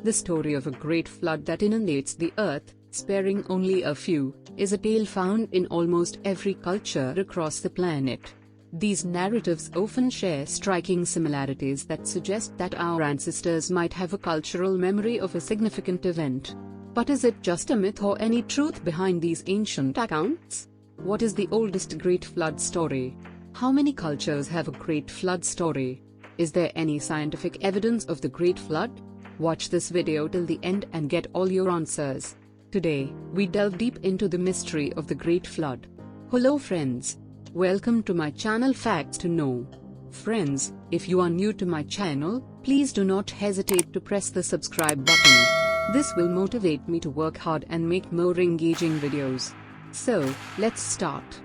The story of a great flood that inundates the earth, sparing only a few, is a tale found in almost every culture across the planet. These narratives often share striking similarities that suggest that our ancestors might have a cultural memory of a significant event. But is it just a myth or any truth behind these ancient accounts? What is the oldest Great Flood story? How many cultures have a Great Flood story? Is there any scientific evidence of the Great Flood? Watch this video till the end and get all your answers. Today, we delve deep into the mystery of the Great Flood. Hello friends. Welcome to my channel Facts to Know. Friends, if you are new to my channel, please do not hesitate to press the subscribe button. This will motivate me to work hard and make more engaging videos. So, let's start.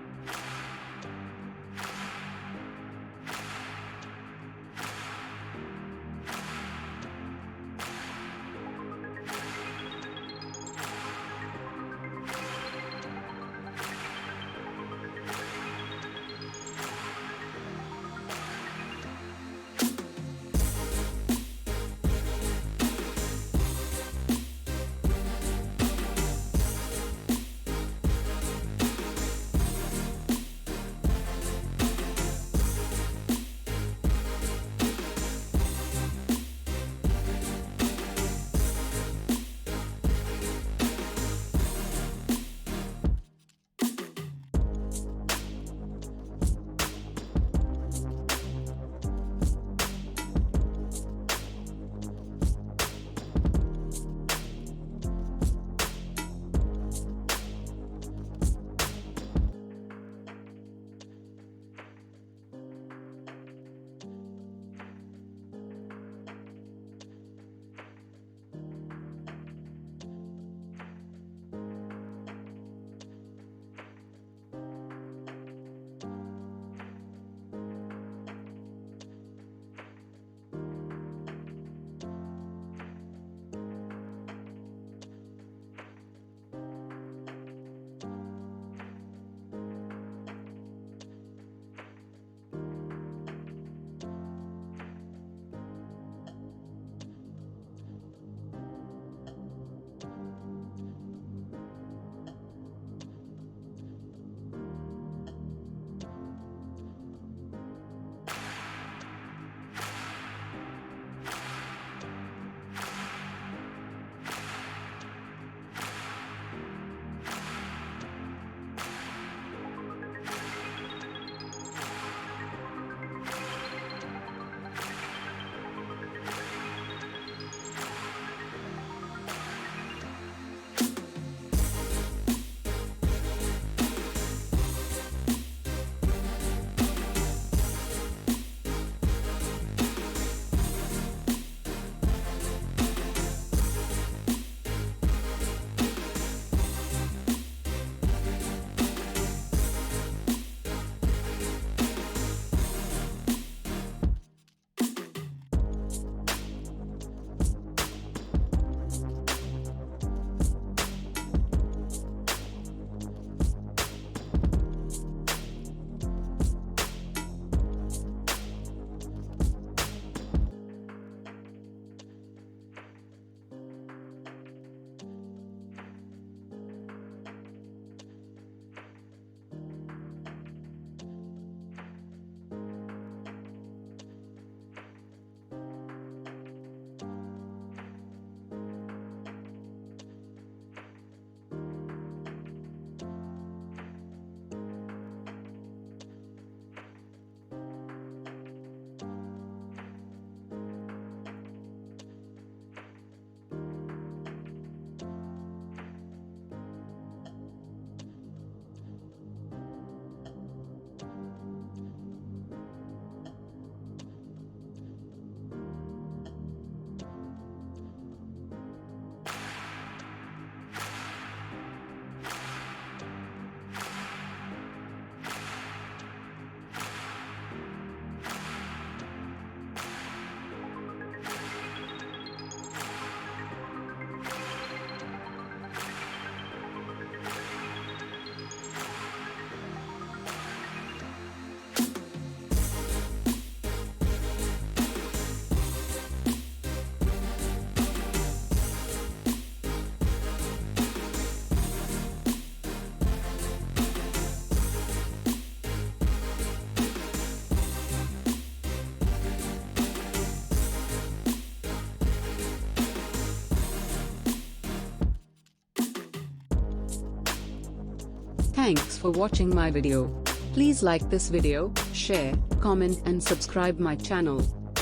Thanks for watching my video. Please like this video, share, comment and subscribe my channel.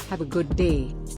Have a good day.